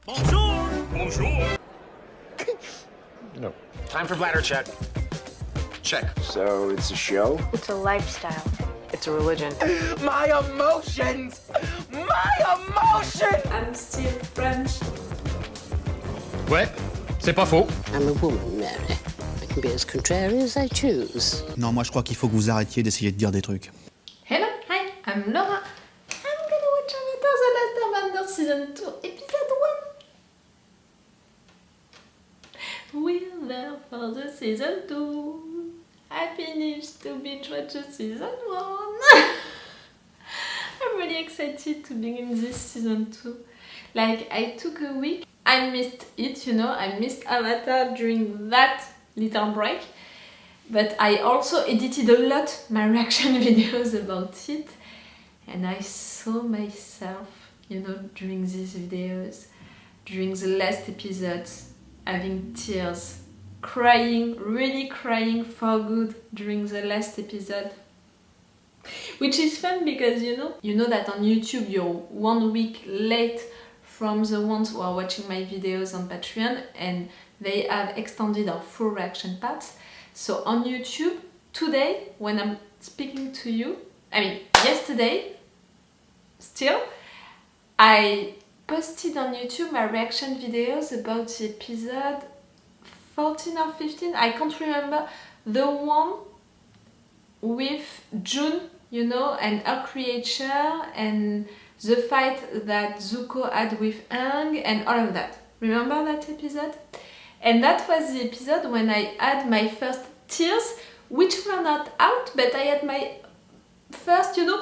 Bonjour! Bonjour! No. Time for bladder check. Check. So it's a show? It's a lifestyle. It's a religion. My emotions! My emotions! I'm still French. Ouais, c'est pas faux. I'm a woman, Mary. I can be as contrary as I choose. Non, moi je crois qu'il faut que vous arrêtiez d'essayer de dire des trucs. Hello, hi, I'm Laura. I'm gonna watch Avatar The Last Airbender Season 2, Episode 1. We're there for the Season 2. I finished to binge watch the Season 1. I'm really excited to begin this Season 2. Like, I took a week. I missed it, you know, I missed Avatar during that little break. But I also edited a lot my reaction videos about it. And I saw myself, you know, during these videos, during the last episodes, having tears, crying, really crying for good during the last episode. Which is fun because, you know that on YouTube you're 1 week late from the ones who are watching my videos on Patreon, and they have extended our full reaction parts. So on YouTube, today, when I'm speaking to you, yesterday, still, I posted on YouTube my reaction videos about the episode 14 or 15, I can't remember, the one with June, you know, and her creature, and the fight that Zuko had with Aang, and all of that. Remember that episode? And that was the episode when I had my first tears, which were not out, but I had my first, you know,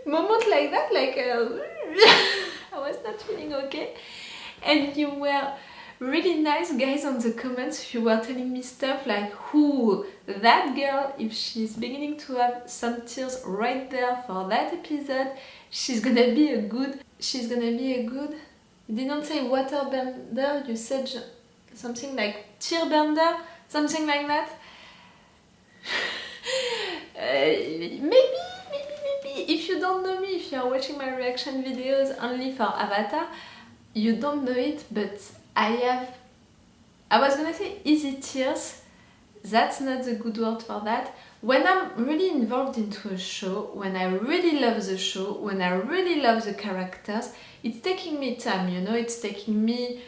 moment like that, like I was not feeling okay. And you were really nice, guys, on the comments. You were telling me stuff like, who that girl, if she's beginning to have some tears right there for that episode, she's gonna be a good. You didn't say waterbender, you said something like tearbender, something like that. Maybe, if you don't know me, if you are watching my reaction videos only for Avatar, you don't know it, but I was gonna say easy tears. That's not the good word for that. When I'm really involved into a show, when I really love the show, when I really love the characters, it's taking me time, you know, it's taking me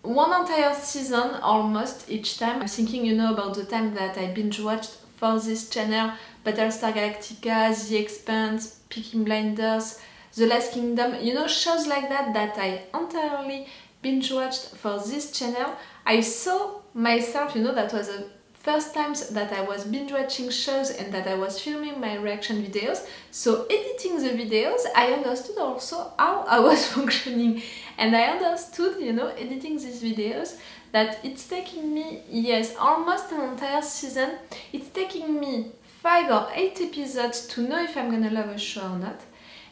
one entire season almost each time. I'm thinking, you know, about the time that I binge watched for this channel Battlestar Galactica, The Expanse, Peaky Blinders, The Last Kingdom, you know, shows like that that I entirely binge watched for this channel. I saw myself, you know, that was the first times that I was binge watching shows and that I was filming my reaction videos. So editing the videos, I understood also how I was functioning. And I understood, you know, editing these videos, that it's taking me, yes, almost an entire season. It's taking me 5 or 8 episodes to know if I'm gonna love a show or not.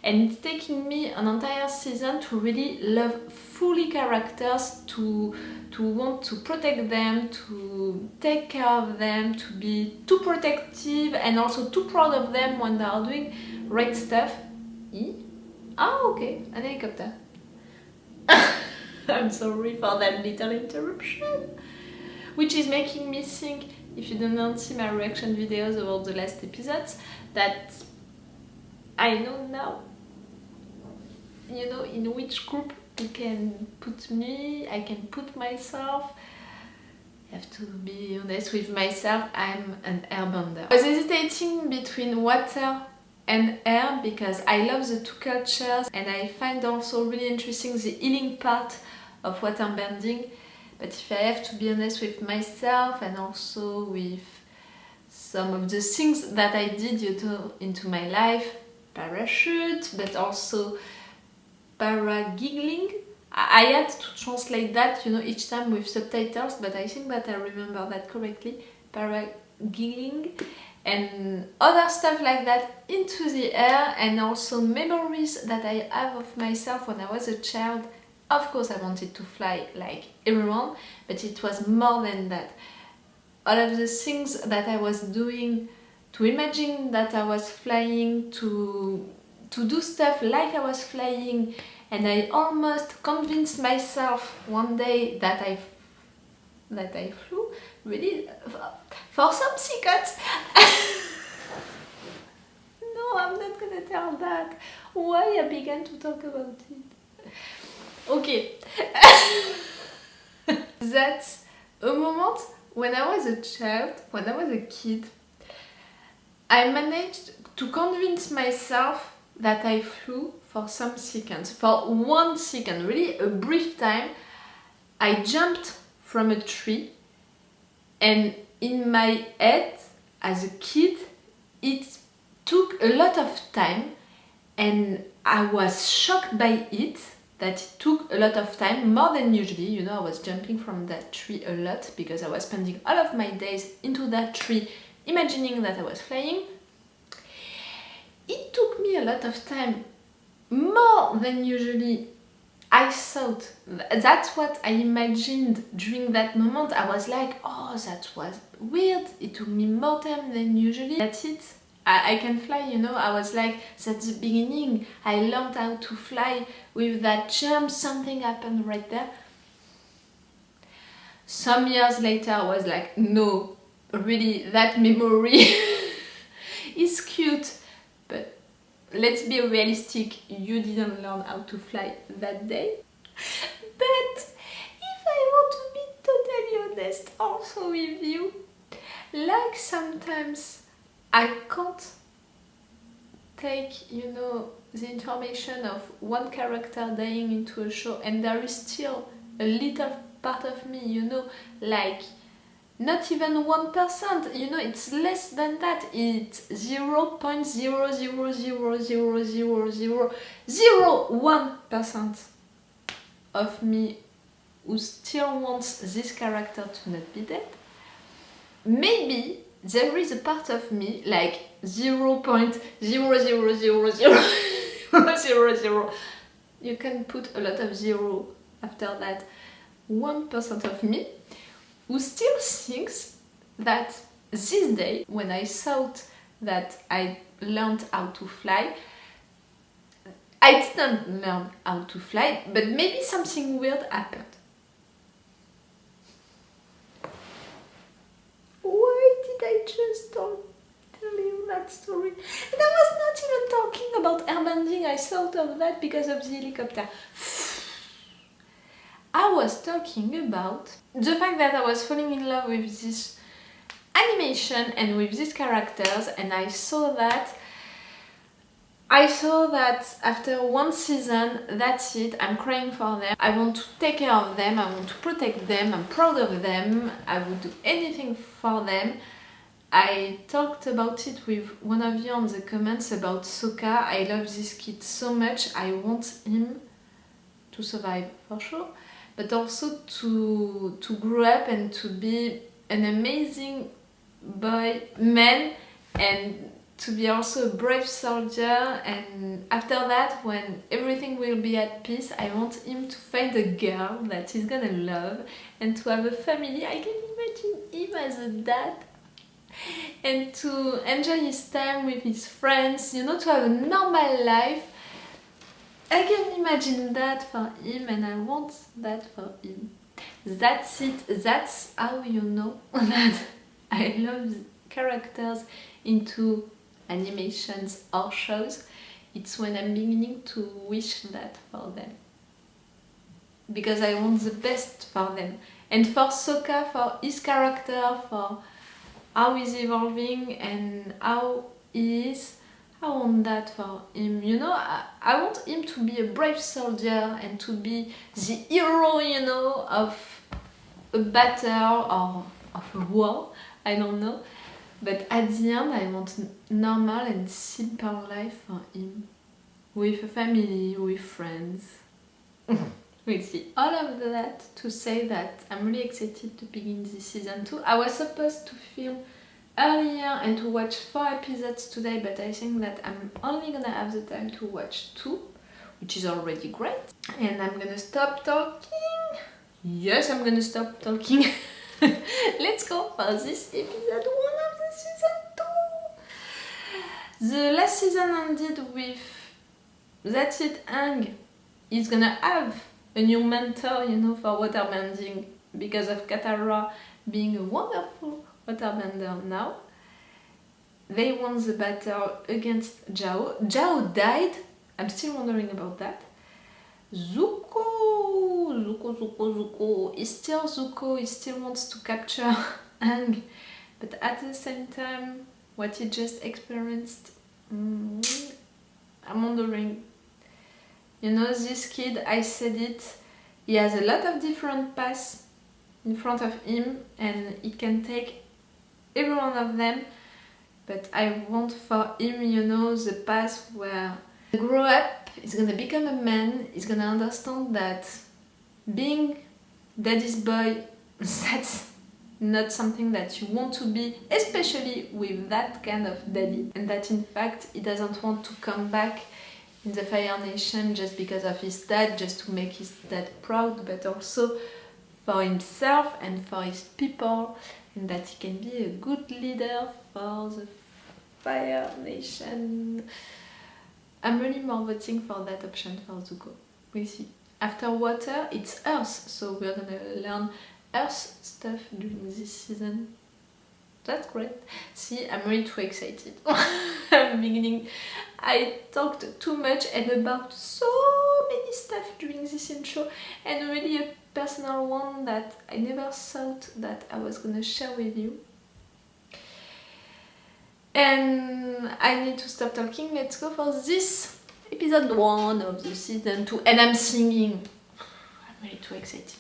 And it's taking me an entire season to really love fully characters, to want to protect them, to take care of them, to be too protective and also too proud of them when they are doing right stuff. Okay, an helicopter. I'm sorry for that little interruption. Which is making me think, if you don't see my reaction videos about the last episodes, that I know now, you know, in which group you can put me, I can put myself. I have to be honest with myself, I'm an airbender. I was hesitating between water and air because I love the two cultures and I find also really interesting the healing part of waterbending. But if I have to be honest with myself and also with some of the things that I did, you know, into my life, parachute, but also para-giggling. I had to translate that, you know, each time with subtitles, but I think that I remember that correctly. Para-giggling and other stuff like that into the air, and also memories that I have of myself when I was a child. Of course I wanted to fly like everyone, but it was more than that. All of the things that I was doing to imagine that I was flying, to do stuff like I was flying, and I almost convinced myself one day that I flew really for some seconds. No, I'm not gonna tell that. Why I began to talk about it. Okay. That's a moment when I was a child, when I was a kid, I managed to convince myself that I flew for some seconds. For 1 second, really a brief time, I jumped from a tree, and in my head as a kid it took a lot of time, and I was shocked by it, that it took a lot of time, more than usually. You know, I was jumping from that tree a lot because I was spending all of my days into that tree imagining that I was flying. It took me a lot of time, more than usually. I thought, that's what I imagined during that moment. I was like, oh, that was weird, it took me more time than usually. That's it, I can fly, you know. I was like, that's the beginning, I learned how to fly with that jump, something happened right there. Some years later I was like, no, really, that memory is cute, but let's be realistic, you didn't learn how to fly that day. But if I want to be totally honest also with you, like sometimes I can't take, you know, the information of one character dying into a show and there is still a little part of me, you know, like not even 1%, you know, it's less than that. It's 0.0000001% of me who still wants this character to not be dead. Maybe there is a part of me, like 0.0000000, you can put a lot of zero after that, 1% of me who still thinks that this day, when I thought that I learned how to fly, I didn't learn how to fly, but maybe something weird happened. Why did I just tell you that story? And I was not even talking about airbending, I thought of that because of the helicopter. I was talking about the fact that I was falling in love with this animation and with these characters, and I saw that after 1 season, that's it, I'm crying for them. I want to take care of them, I want to protect them, I'm proud of them, I would do anything for them. I talked about it with one of you on the comments about Sokka. I love this kid so much, I want him to survive for sure, but also to grow up and to be an amazing man, and to be also a brave soldier. And after that, when everything will be at peace, I want him to find a girl that he's gonna love and to have a family. I can imagine him as a dad and to enjoy his time with his friends, you know, to have a normal life. I can imagine that for him, and I want that for him. That's it. That's how you know that I love characters into animations or shows. It's when I'm beginning to wish that for them, because I want the best for them. And for Sokka, for his character, for how he's evolving and how he is, I want that for him, you know. I want him to be a brave soldier and to be the hero, you know, of a battle or of a war, I don't know. But at the end, I want normal and simple life for him, with a family, with friends. We'll see. All of that to say that I'm really excited to begin this season 2. I was supposed to film earlier and to watch 4 episodes today, but I think that I'm only gonna have the time to watch 2, which is already great. And I'm gonna stop talking. Yes, I'm gonna stop talking. Let's go for this episode 1 of the season 2. The last season ended with That's It Aang he's gonna have a new mentor, you know, for waterbending because of Katara being a wonderful waterbender now. They won the battle against Zhao. Zhao died. I'm still wondering about that. Zuko. He's still Zuko. He still wants to capture Aang. But at the same time, what he just experienced, I'm wondering. You know, this kid, I said it, he has a lot of different paths in front of him and he can take every one of them. But I want for him, you know, the path where he grow up, he's gonna become a man, he's gonna understand that being daddy's boy, that's not something that you want to be, especially with that kind of daddy. And that in fact, he doesn't want to come back in the Fire Nation just because of his dad, just to make his dad proud, but also for himself and for his people, and that he can be a good leader for the Fire Nation. I'm really more voting for that option for Zuko. We'll see. After water, it's Earth, so we're gonna learn Earth stuff during this season. That's great. See, I'm really too excited. At the beginning, I talked too much and about so many stuff during this intro, and really a personal one that I never thought that I was gonna share with you. And I need to stop talking. Let's go for this episode 1 of the season 2. And I'm singing. I'm really too excited.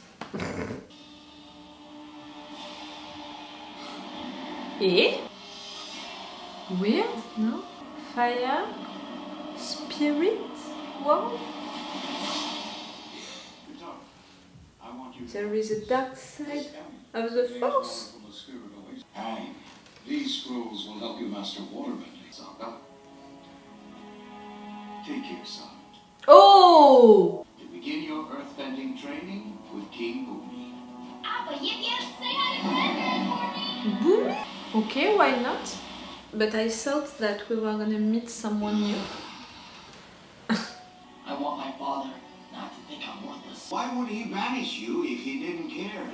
Eh? Weird, no? Fire? Spirit? World? There is a dark side of the Force. Hey, these scrolls will help you master waterbending, Sokka. Take care, son. Oh! To begin your earthbending training with King Boomy. Appa, you can't say hi to grandparents for me. Boom? Okay, why not? But I thought that we were gonna meet someone new. I want my father not to think I'm worthless. Why would he banish you if he didn't care?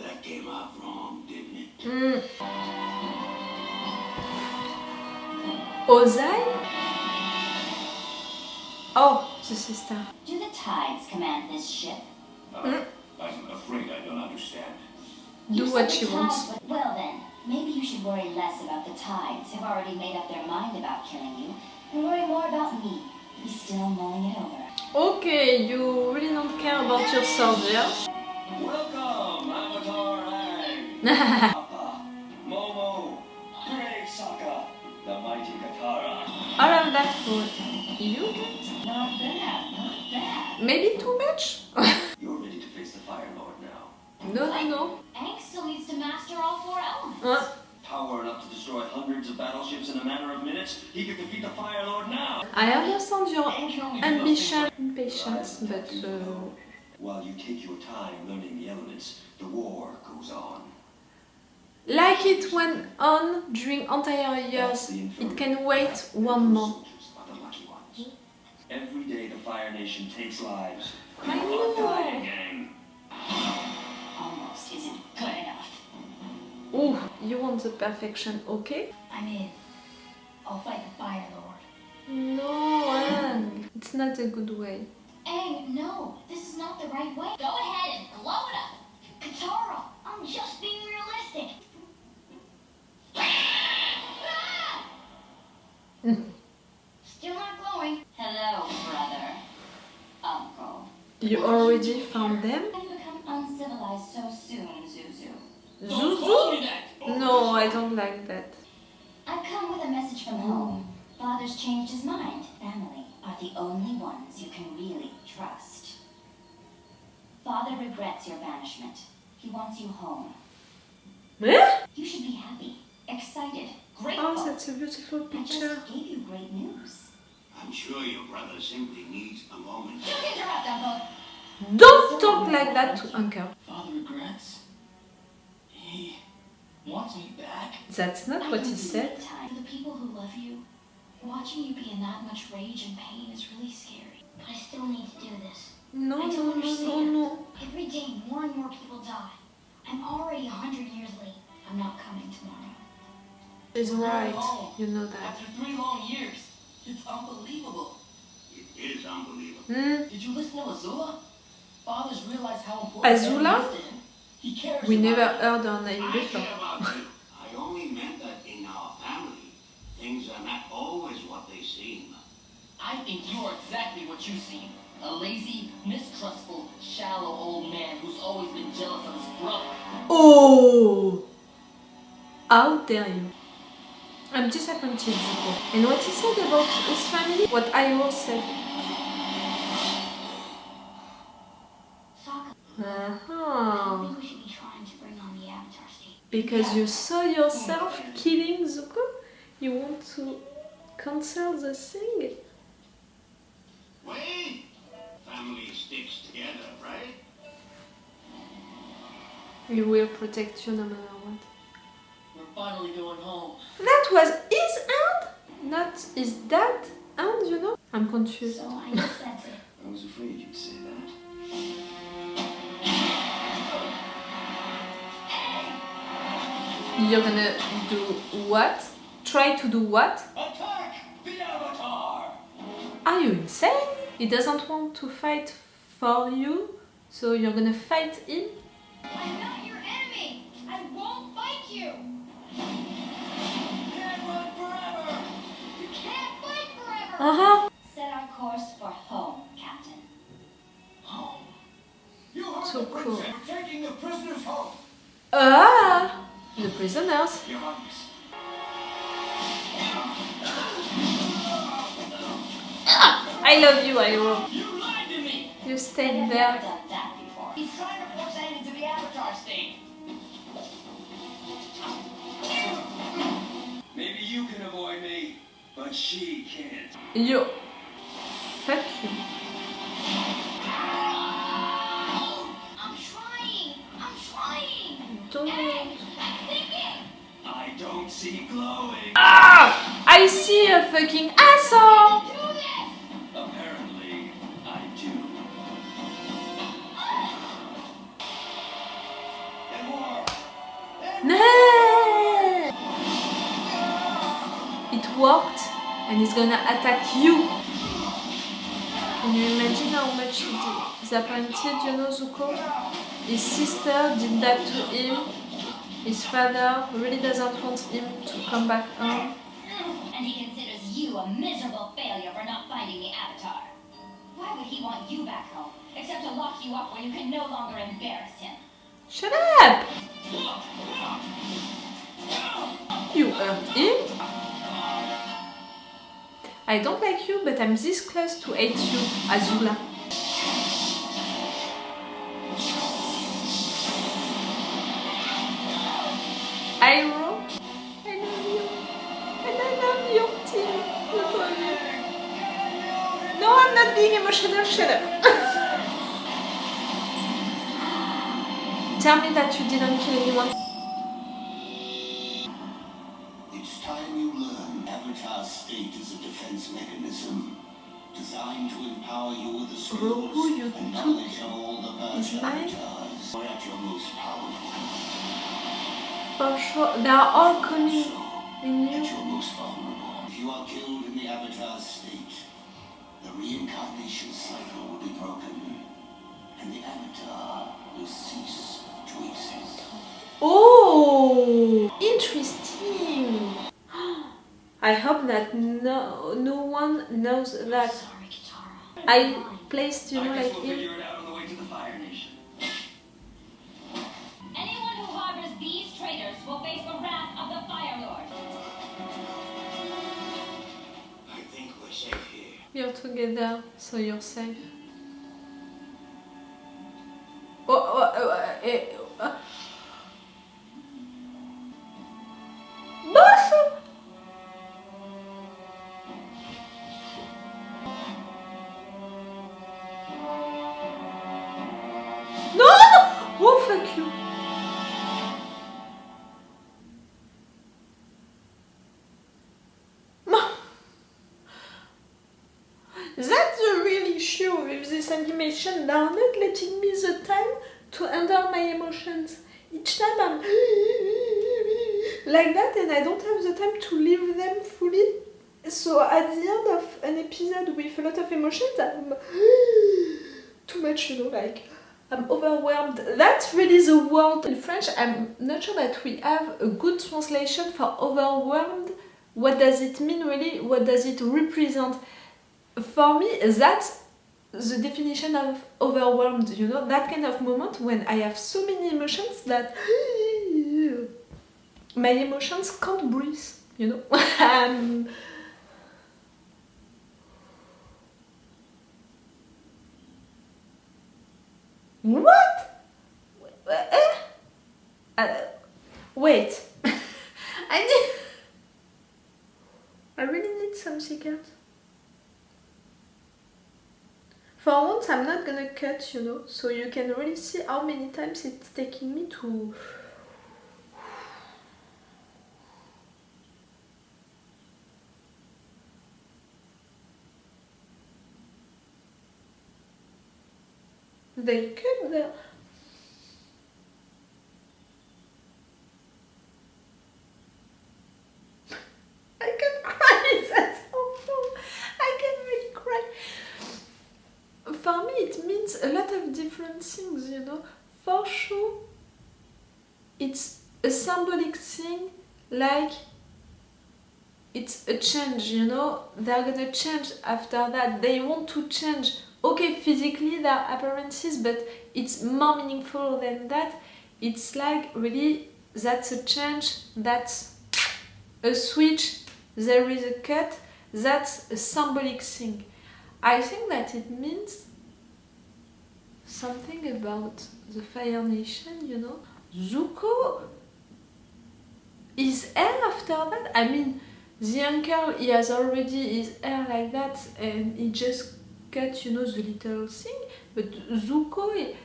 That came out wrong, didn't it? Ozai? Oh, the sister. Do the tides command this ship? I'm afraid I don't understand. Do You what said she the wants. tides would- Well then, maybe you should worry less about the tides, have already made up their mind about killing you, and worry more about me, who's still mulling it over. Okay, you really don't care about your soldier. Welcome, Avatar Aang. Appa, Momo, Great Sokka, the mighty Katara. All of that for you? Not bad, not bad. Maybe too much? You're ready to face the Fire Lord now. No. Aang still needs to master all 4 elements. Power enough to destroy hundreds of battleships in a matter of minutes. He could defeat the Fire Lord now. I understand your ambition and patience, but While you take your time learning the elements, the war goes on. like it went on during entire years, it can wait one more. Soldiers are the lucky ones. Every day the Fire Nation takes lives. I People are know. dying, Aang. Almost isn't good enough. Oh, you want the perfection, okay? I'm in. I'll fight the Fire Lord. No, Aang. It's not a good way. Aang, no, this is not the right way. Go ahead and blow it up. Katara, I'm just being realistic. Still not glowing. Hello, brother. Uncle. You already found them? How do you become uncivilized so soon, Zuzu? Zuzu? No, I don't like that. I've come with a message from home. Father's changed his mind. Family are the only ones you can really trust. Father regrets your banishment. He wants you home. Eh? You should be happy, excited, grateful. Oh, that's a beautiful I picture. just gave you great news. I'm sure your brother simply needs a moment. Don't interrupt, Uncle. Don't talk like that to Uncle. Father regrets. He wants me back. That's not what he said. For the people who love you, Watching you be in that much rage and pain is really scary. But I still need to do this. No, I no, don't no, understand. no, no. Every day, more and more people die. I'm already 100 years late. I'm not coming tomorrow. It's right. You know that. After 3 long years. It's unbelievable. It is unbelievable. Did you listen to Azula? Fathers realize how important Azula? family is to him. He cares We about never you. heard her name I before. care about you. I only meant that in our family, things are not always what they seem. I think you are exactly what you seem. A lazy, mistrustful, shallow old man who's always been jealous of his brother. Oh! How dare you? I'm disappointed, Zuko. And what he said about his family, what Iroh said. Sokka, I Uh-huh. don't think we should be trying to bring on the Avatar state. Because you saw yourself killing Zuko, you want to cancel the thing? Wait! Family sticks together, right? He will protect you no matter what. We're finally going home. That was his hand, not his dad hand, you know? I'm confused. So I guess that's it. I was afraid you'd say that. You're gonna do what? Try to do what? Attack the Avatar! Are you insane? He doesn't want to fight for you, so you're gonna fight him? I'm not your enemy. I won't fight you. Can't run forever! You can't fight forever. Uh-huh. Set our course for home, Captain. Home. You heard So the cool. princess. We're taking the prisoners home. Ah! The prisoners. Your Highness. I love you, Iroh. You lied to me! You I've stayed never there. done that before. He's trying to force Aang into the Avatar state. Maybe you can avoid me, but she can't. You. Fuck you. I'm trying. I'm trying. Don't. Hey, I'm thinking. I don't see glowing. Ah! I see a fucking asshole! Do this. Apparently, I do. And more. No! It worked, and he's gonna attack you. Can you imagine how much he disappointed, you know, Zuko? His sister did that to him. His father really doesn't want him to come back home. And he considers you a miserable failure for not finding the Avatar. Why would he want you back home, except to lock you up where you can no longer embarrass him? Shut up! You hurt him? I don't like you, but I'm this close to hate you, Azula. Iroh, I love you. And I love your team. Both of you. No, I'm not being emotional, shut up. Tell me that you didn't kill anyone. It's time you learn Avatar state is a defense mechanism designed to empower you with the skills Grogu, you and took knowledge of all the his past eye? avatars. You're at your most powerful. For sure, they are all coming in At you. your most vulnerable. If you are killed in the Avatar state, the reincarnation cycle will be broken, and the Avatar will cease to exist. Oh, interesting. I hope that no one knows that. Sorry, Katara. I placed, you know, I guess like we'll him. figure it out on the way to the Fire Nation. Anyone who harbors these traitors will face the wrath of the Fire Lord. I think we're safe here. You're together, so you're safe. Boss! No! Oh, fuck you. animation, they are not letting me the time to handle my emotions. Each time I'm like that and I don't have the time to live them fully. So at the end of an episode with a lot of emotions, I'm too much, you know, like I'm overwhelmed. That's really the word in French. I'm not sure that we have a good translation for overwhelmed. What does it mean really? What does it represent? For me, that's the definition of overwhelmed, you know, that kind of moment when I have so many emotions that my emotions can't breathe, you know. What? Wait. I really need some seconds. For once, I'm not gonna cut, you know, so you can really see how many times it's taking me to... They cut there. I can cry, that's awful. I can really cry. For me, it means a lot of different things, you know. For sure, it's a symbolic thing, like it's a change, you know. They're gonna change after that. They want to change. Okay, physically their appearances, but it's more meaningful than that. It's like really that's a change, that's a switch, there is a cut, that's a symbolic thing. I think that it means something about the Fire Nation, you know. Zuko is hair after that. I mean, the uncle, he has already his hair like that and he just cut, you know, the little thing. But Zuko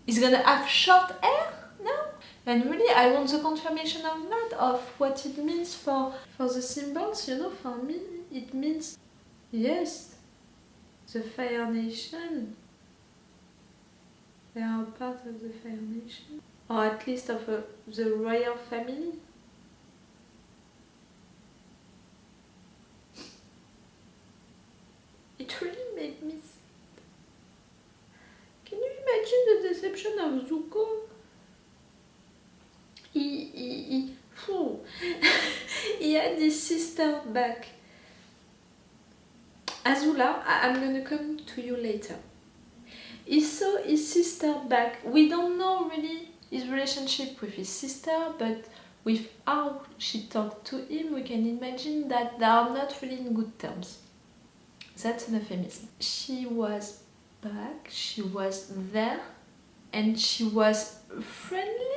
is gonna have short hair now. And really, I want the confirmation of that, of what it means for the symbols, you know. For me, it means, yes, the Fire Nation. They are part of the Fire Nation. Or at least of the royal family. It really made me sad. Can you imagine the deception of Zuko? He had his sister back. Azula, I'm gonna come to you later. He saw his sister back. We don't know really his relationship with his sister, but with how she talked to him, we can imagine that they are not really in good terms. That's an euphemism. She was back, she was there, and she was friendly.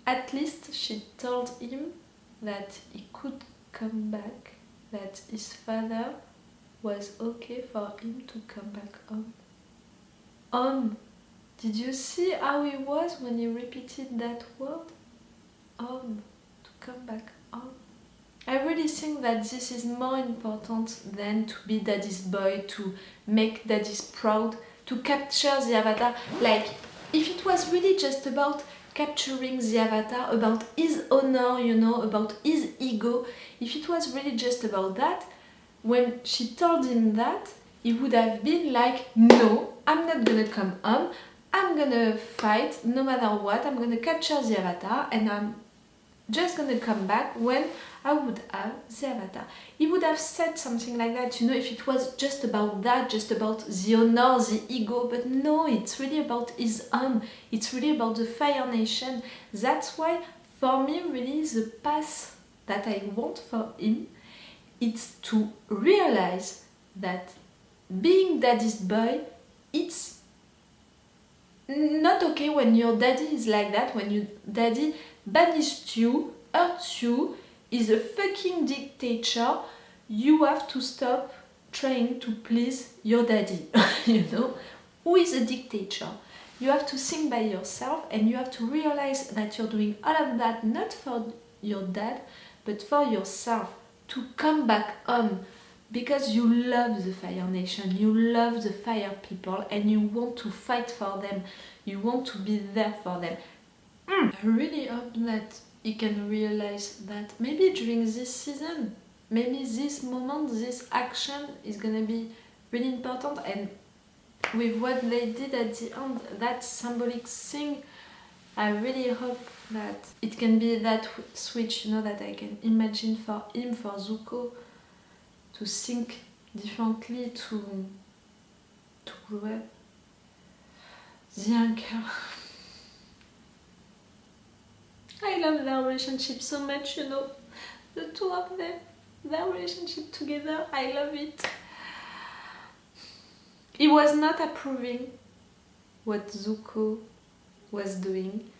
At least she told him that he could come back, that his father was okay for him to come back home. Did you see how he was when he repeated that word? To come back home. I really think that this is more important than to be daddy's boy, to make daddy's proud, to capture the avatar. Like, if it was really just about capturing the avatar, about his honor, you know, about his ego, if it was really just about that, when she told him that, he would have been like, no, I'm not gonna come home, I'm gonna fight no matter what, I'm gonna capture the avatar and I'm just gonna come back when I would have the avatar. He would have said something like that, you know, if it was just about that, just about the honor, the ego, but no, it's really about his it's really about the Fire Nation. That's why, for me, really, the path that I want for him, it's to realize that being daddy's boy, it's not okay when your daddy is like that, when your daddy banished you, hurt you, is a fucking dictator. You have to stop trying to please your daddy, you know? Who is a dictator? You have to think by yourself and you have to realize that you're doing all of that not for your dad, but for yourself, to come back home. because you love the Fire Nation, you love the Fire people, and you want to fight for them, you want to be there for them. I really hope that you can realize that maybe during this season, maybe this moment, this action is gonna be really important, and with what they did at the end, that symbolic thing, I really hope that it can be that switch, you know, that I can imagine for him, for Zuko, to think differently, to grow up. The anchor. I love their relationship so much, you know, the two of them, their relationship together, I love it. He was not approving what Zuko was doing.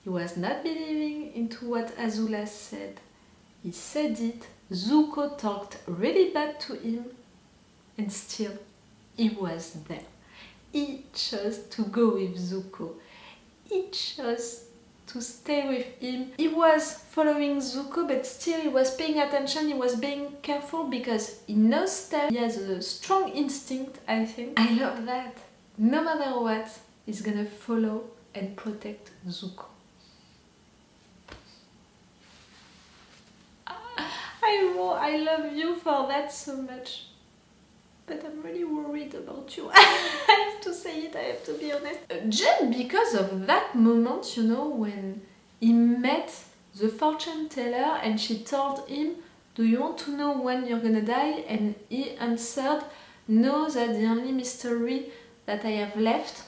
He was not believing into what Azula said. He said it, Zuko talked really bad to him, and still he was there. He chose to go with Zuko. He chose to stay with him. He was following Zuko, but still he was paying attention, he was being careful because he knows stuff. He has a strong instinct, I think. I love that. No matter what, he's gonna follow and protect Zuko. I love you for that so much. But I'm really worried about you. I have to say it, I have to be honest. Just because of that moment, you know, when he met the fortune teller and she told him, do you want to know when you're gonna die? And he answered, no, that's the only mystery that I have left.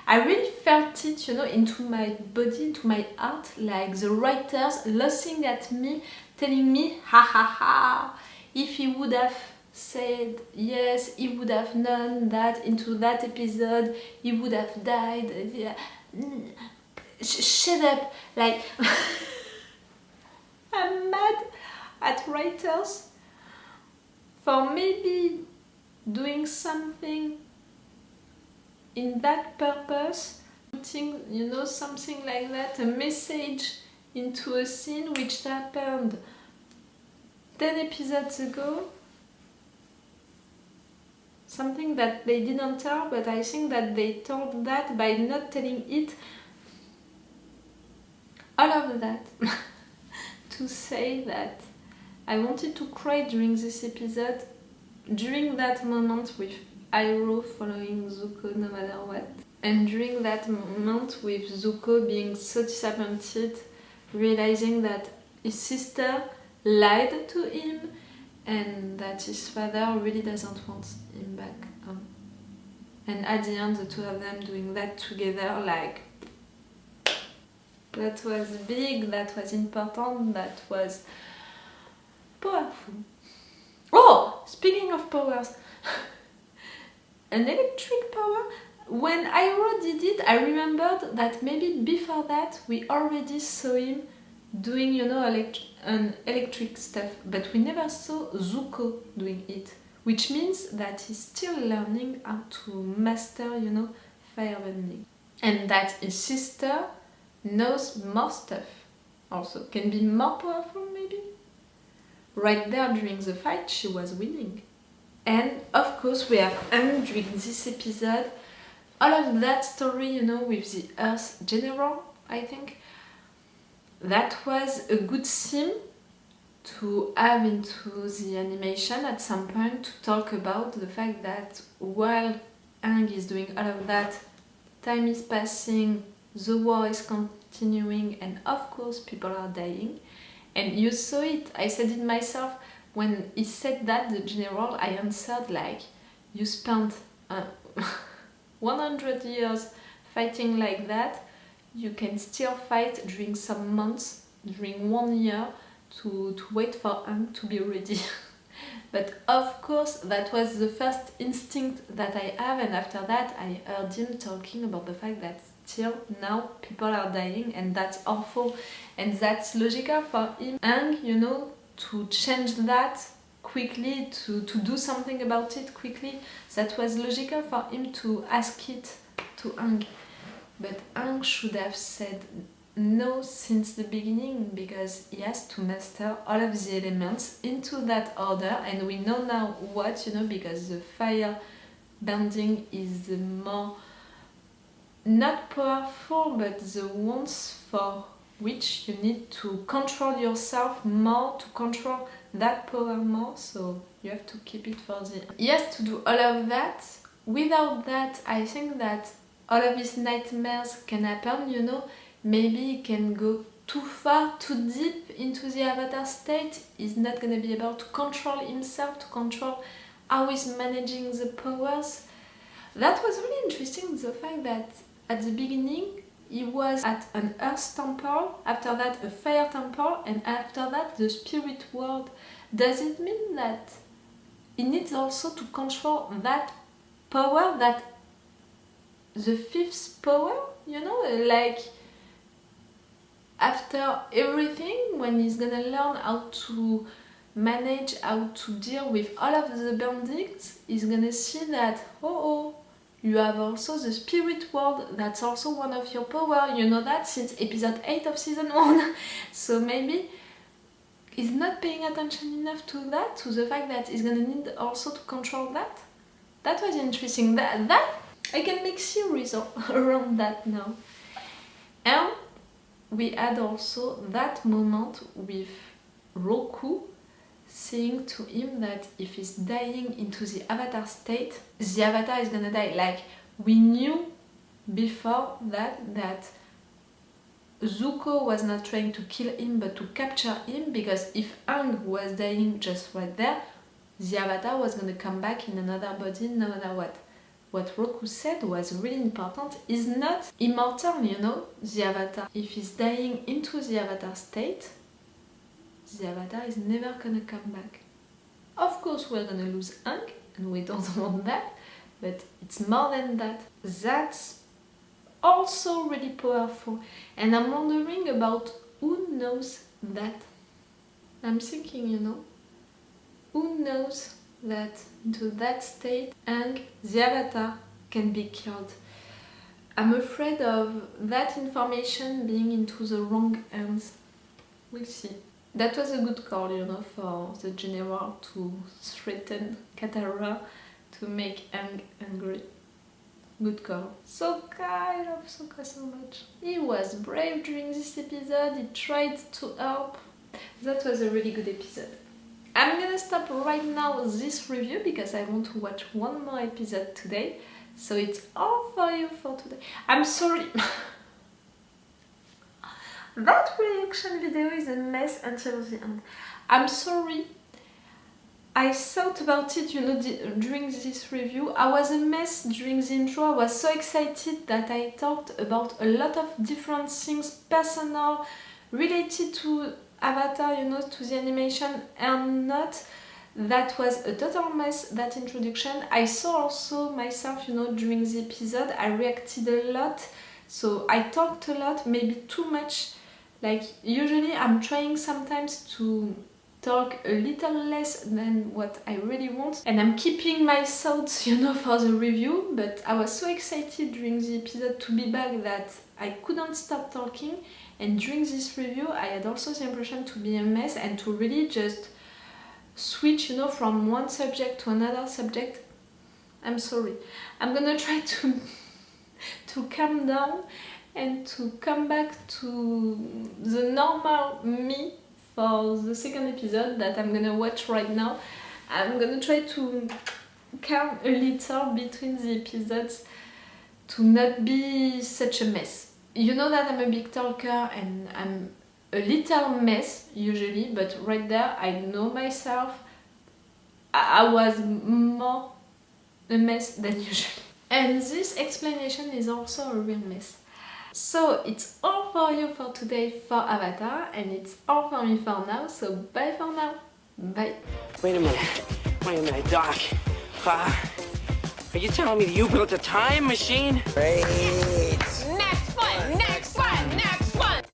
I really felt it, you know, into my body, into my heart, like the writers laughing at me, telling me, ha ha ha, if he would have said yes, he would have known that into that episode, he would have died. Yeah. Shut up, like, I'm mad at writers for maybe doing something in that purpose, putting, you know, something like that, a message into a scene which happened 10 episodes ago, something that they didn't tell, but I think that they told that by not telling it. All of that to say that I wanted to cry during this episode, during that moment with Iroh following Zuko no matter what, and during that moment with Zuko being so disappointed, realizing that his sister lied to him and that his father really doesn't want him back home. And at the end, the two of them doing that together, like, that was big, that was important, that was powerful. Oh, speaking of powers, an electric power. When Iroh did it, I remembered that maybe before that we already saw him doing, you know, electric stuff, but we never saw Zuko doing it, which means that he's still learning how to master, you know, firebending, and that his sister knows more stuff, also can be more powerful maybe. Right there during the fight, she was winning. And of course we have Aang during this episode. All of that story, you know, with the Earth General, I think, that was a good theme to have into the animation at some point, to talk about the fact that while Aang is doing all of that, time is passing, the war is continuing, and of course people are dying. And you saw it, I said it myself, when he said that, the general, I answered like, you spent 100 years fighting like that, you can still fight during some months, during 1 year, to wait for Aang to be ready. But of course, that was the first instinct that I have, and after that I heard him talking about the fact that still now people are dying, and that's awful, and that's logical for him, Aang, you know, to change that quickly, to do something about it quickly. That was logical for him to ask it to Aang. But Aang should have said know since the beginning, because he has to master all of the elements into that order, and we know now what, you know, because the fire bending is the more not powerful, but the ones for which you need to control yourself more, to control that power more, so you have to keep it for the... He has to do all of that. Without that, I think that all of his nightmares can happen, you know. Maybe he can go too far, too deep into the avatar state. He's not gonna be able to control himself, to control how he's managing the powers. That was really interesting, the fact that at the beginning he was at an earth temple, after that a fire temple, and after that the spirit world. Does it mean that he needs also to control that power, that the fifth power, you know, like after everything, when he's gonna learn how to manage, how to deal with all of the bendings, he's gonna see that, oh, you have also the spirit world, that's also one of your power, you know that since episode 8 of season 1. So maybe he's not paying attention enough to that, to the fact that he's gonna need also to control that. That was interesting. That I can make series around that now. And we had also that moment with Roku saying to him that if he's dying into the avatar state, the avatar is gonna die. Like, we knew before that Zuko was not trying to kill him but to capture him, because if Aang was dying just right there, the avatar was gonna come back in another body no matter what. What Roku said was really important. He's not immortal, you know, the avatar. If he's dying into the avatar state, the avatar is never gonna come back. Of course we're gonna lose Aang, and we don't want that, but it's more than that. That's also really powerful, and I'm wondering about who knows that. I'm thinking, you know, who knows that into that state Aang, the avatar, can be killed. I'm afraid of that information being into the wrong hands. We'll see. That was a good call, you know, for the general to threaten Katara, to make Aang angry. Good call. Sokka, I love Sokka so much. He was brave during this episode, he tried to help. That was a really good episode. I'm gonna stop right now this review because I want to watch one more episode today. So it's all for you for today. I'm sorry. That reaction video is a mess until the end. I'm sorry. I thought about it, you know, during this review. I was a mess during the intro. I was so excited that I talked about a lot of different things, personal, related to Avatar, you know, to the animation, and not. That was a total mess, that introduction. I saw also myself, you know, during the episode, I reacted a lot, so I talked a lot, maybe too much. Like, usually I'm trying sometimes to talk a little less than what I really want, and I'm keeping my thoughts, you know, for the review, but I was so excited during the episode to be back that I couldn't stop talking, and during this review I had also the impression to be a mess and to really just switch, you know, from one subject to another subject. I'm sorry. I'm gonna try to calm down and to come back to the normal me for the second episode that I'm gonna watch right now. I'm gonna try to calm a little between the episodes to not be such a mess. You know that I'm a big talker and I'm a little mess usually, but right there I know myself. I was more a mess than usual. And this explanation is also a real mess. So it's all for you for today for Avatar, and it's all for me for now, so bye for now. Bye. Wait a minute, Doc. Are you telling me that you built a time machine? Hey.